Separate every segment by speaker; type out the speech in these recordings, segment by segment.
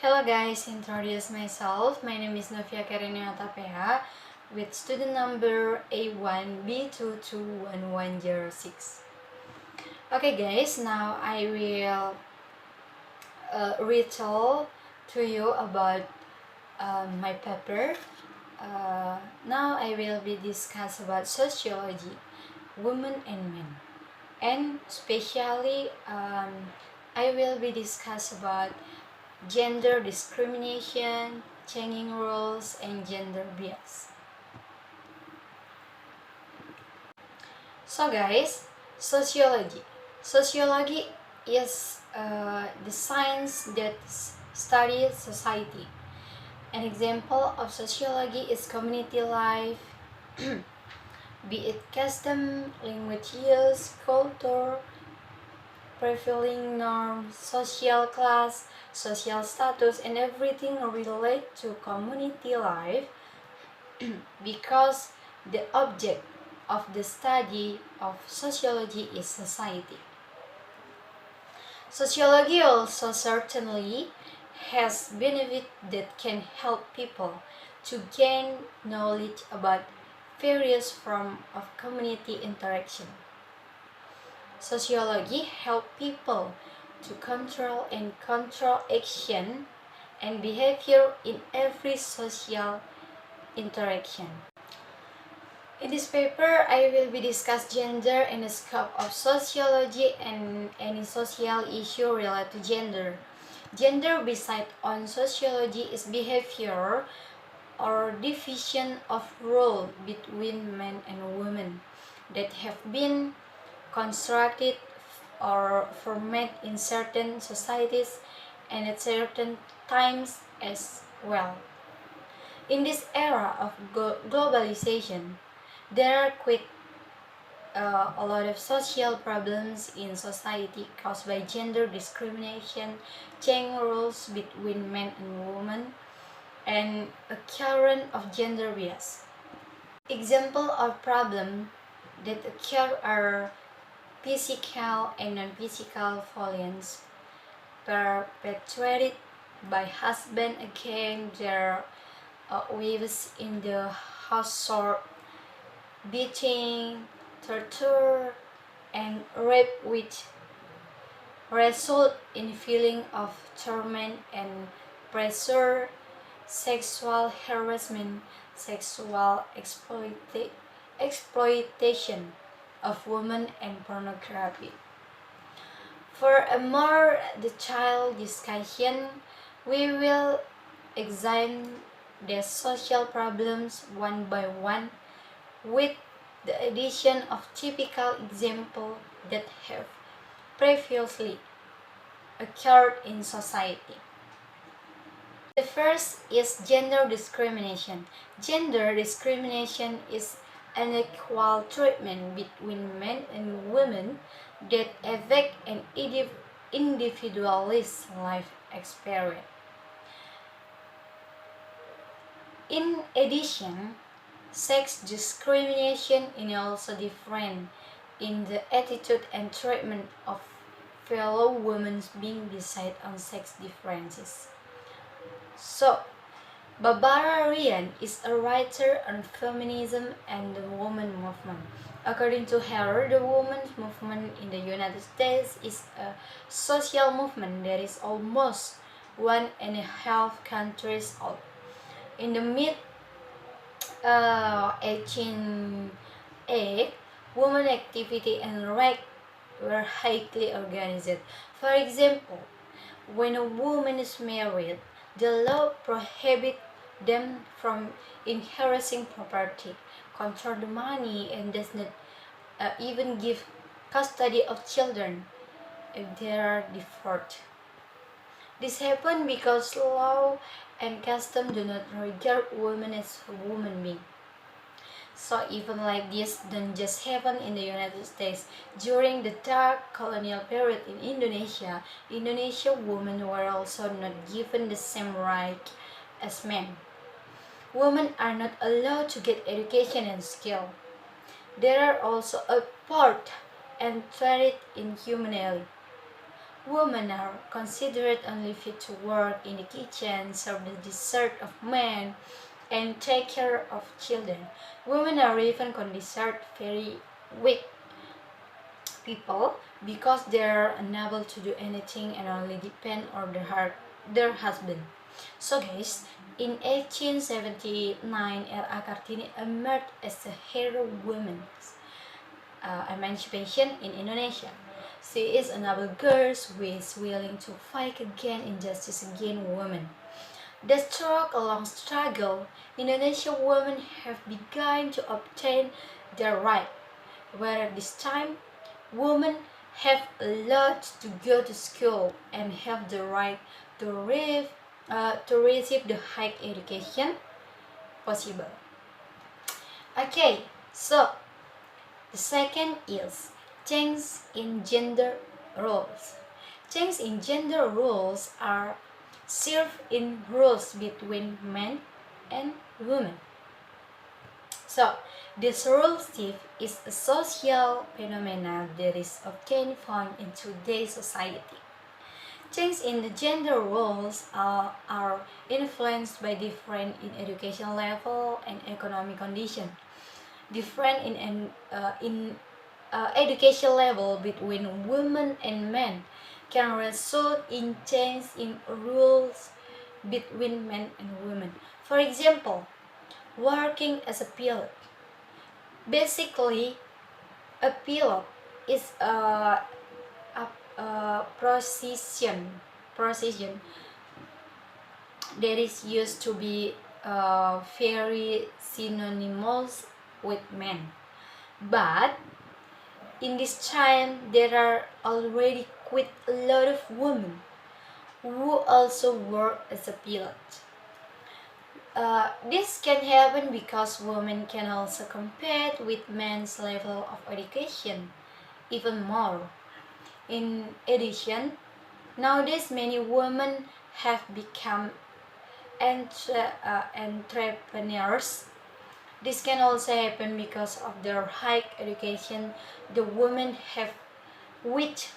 Speaker 1: Hello guys, introduce myself. My name is Novia Kherenia Hutapea with student number A1B221106. Okay guys, now I will retell to you about my paper. Now I will be discuss about sociology, women and men, and especially I will be discuss about gender discrimination, changing roles, and gender bias. So guys, sociology. Sociology is the science that studies society. An example of sociology is community life, be it custom, language use, culture, prevailing norms, social class, social status, and everything related to community life because the object of the study of sociology is society. Sociology also certainly has benefits that can help people to gain knowledge about various forms of community interaction. Sociology helps people to control action and behavior in every social interaction. In this paper, I will be discuss gender and the scope of sociology and any social issue related to gender. Gender beside on sociology is behavior or division of role between men and women that have been constructed or formed in certain societies and at certain times as well. In this era of globalization, there are quite a lot of social problems in society caused by gender discrimination, changing roles between men and women, and a current of gender bias. Example of problems that occur are physical and non-physical violence perpetrated by husband against their wives in the household, beating, torture, and rape, which result in feeling of torment and pressure, sexual harassment, sexual exploitation of women, and pornography. For a more detailed discussion, we will examine the social problems one by one with the addition of typical examples that have previously occurred in society. The first is gender discrimination. Gender discrimination is unequal treatment between men and women that affect an individual's life experience. In addition, sex discrimination is also different in the attitude and treatment of fellow women being decided on sex differences. So, Barbara Ryan is a writer on feminism and the women movement. According to her, the women's movement in the United States is a social movement that is almost 1.5 countries old. In the mid 1880s, women activity and rights were highly organized. For example, when a woman is married, the law prohibits them from inheriting property, control the money, and does not even give custody of children if they are divorced. This happened because law and custom do not regard women as human beings. So even like this don't just happen in the United States. During the dark colonial period in Indonesia, women were also not given the same right as men. Women are not allowed to get education and skill. They are also a part and treated inhumanly. Women are considered only fit to work in the kitchen, serve the dessert of men, and take care of children. Women are even considered very weak people because they are unable to do anything and only depend on their husband. So guys, in 1879, R.A. Kartini emerged as a hero woman emancipation in Indonesia. She is a noble girl who is willing to fight against injustice against women. Through a long struggle, Indonesian women have begun to obtain their right, where at this time, women have allowed to go to school and have the right to, to receive the high education possible. Okay, so the second is change in gender roles. Change in gender roles are served in roles between men and women. So, this role shift is a social phenomenon that is often found in today's society. Change in the gender roles are influenced by different in education level and economic condition. Different in education level between women and men can result in change in rules between men and women. For example, working as a pilot. Basically, a pilot is a precision that is used to be very synonymous with men. But in this time, there are already quite a lot of women who also work as a pilot. This can happen because women can also compete with men's level of education even more. In addition, nowadays many women have become entrepreneurs. This can also happen because of their high education. The women have with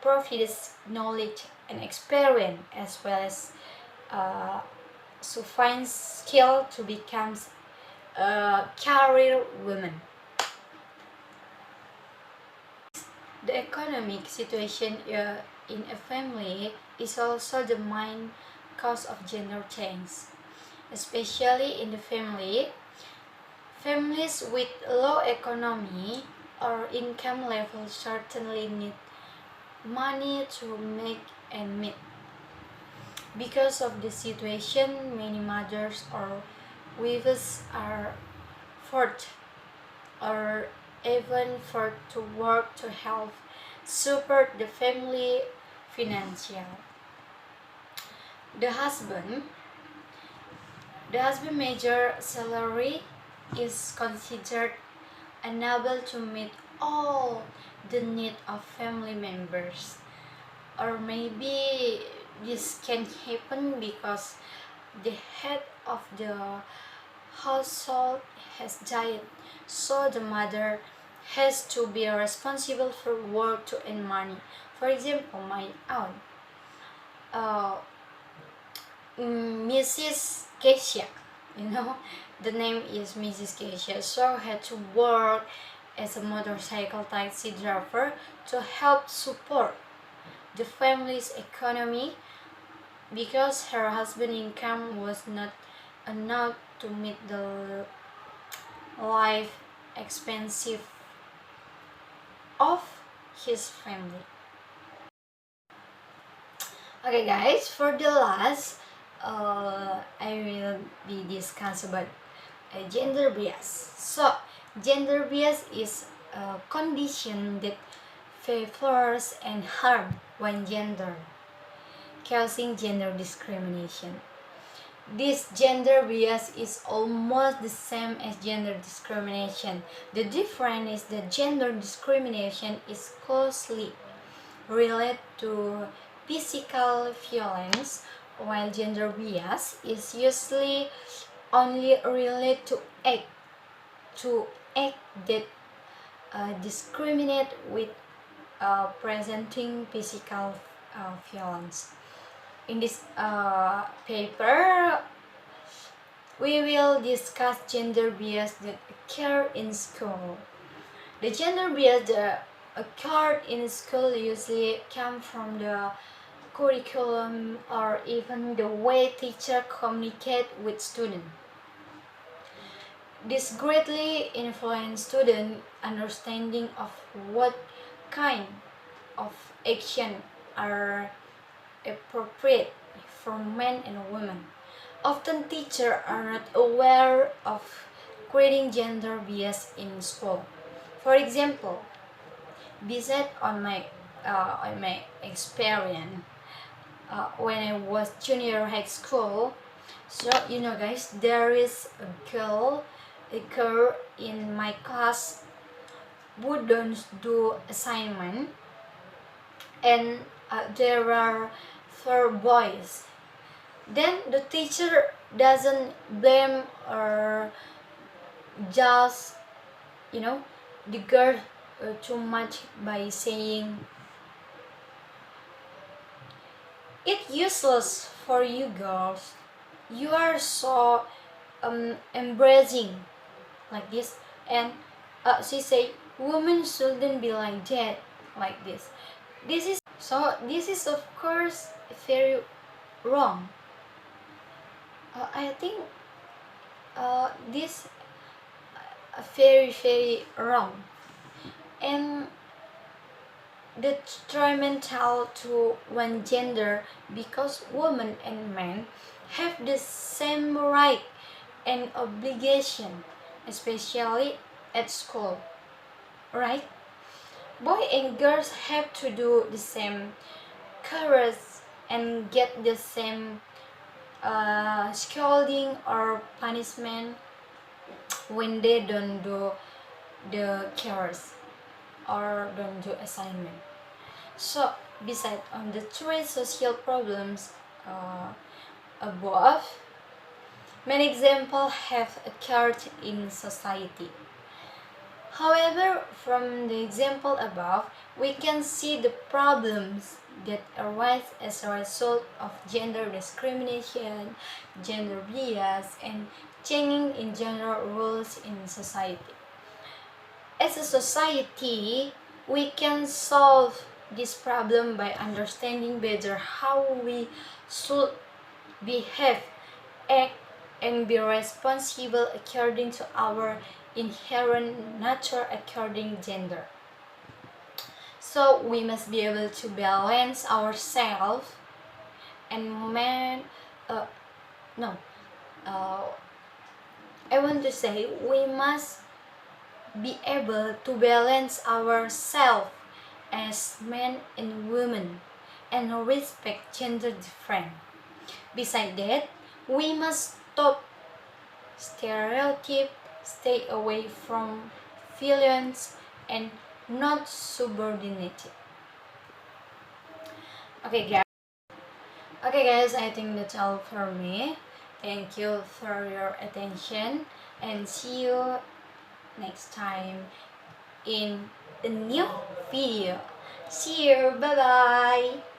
Speaker 1: provides knowledge and experience as well as to find skill to become a career woman. The economic situation in a family is also the main cause of gender change, especially in the families with low economy or income level certainly need money to make and meet. Because of the situation, many mothers or wives are forced or even forced to work to help support the family financial. The husband major salary is considered unable to meet all the needs of family members, or maybe this can happen because the head of the household has died, so the mother has to be responsible for work to earn money. For example, my aunt, Mrs. Keisha, the name is Mrs. Keisha, so had to work as a motorcycle taxi driver to help support the family's economy because her husband's income was not enough to meet the life expenses of his family. Okay guys, for the last I will be discuss about gender bias. So gender bias is a condition that favors and harm one gender, causing gender discrimination. This gender bias is almost the same as gender discrimination. The difference is that gender discrimination is closely related to physical violence, while gender bias is usually only related to act that discriminate with presenting physical violence. In this paper, we will discuss gender bias that occur in school. The gender bias that occur in school usually come from the curriculum or even the way teachers communicate with students. This greatly influences student understanding of what kind of action are appropriate for men and women. Often teachers are not aware of creating gender bias in school. For example, based on my experience when I was junior high school, so you know guys, there is a girl in my class who don't do assignment, and there are 4 boys. Then the teacher doesn't blame or just the girl too much by saying it's useless for you girls, you are so embracing like this, and she say women shouldn't be like that, like this. This is of course very wrong. I think this very wrong, and detrimental to one gender, because women and men have the same right and obligation, especially at school, right? Boys and girls have to do the same chorus and get the same scolding or punishment when they don't do the chores or don't do assignment. So besides on the 3 social problems above, many examples have occurred in society. However, from the example above, we can see the problems that arise as a result of gender discrimination, gender bias, and changing in general rules in society. As a society, we can solve this problem by understanding better how we should behave, act, and be responsible according to our inherent nature according gender. So we must be able to balance ourselves and man. No, I want to say we must be able to balance ourselves as men and women and respect gender difference. Besides that, we must stop stereotype, stay away from violence, and not subordinated. Okay guys, I think that's all for me. Thank you for your attention, and see you next time in a new video. See you, bye bye.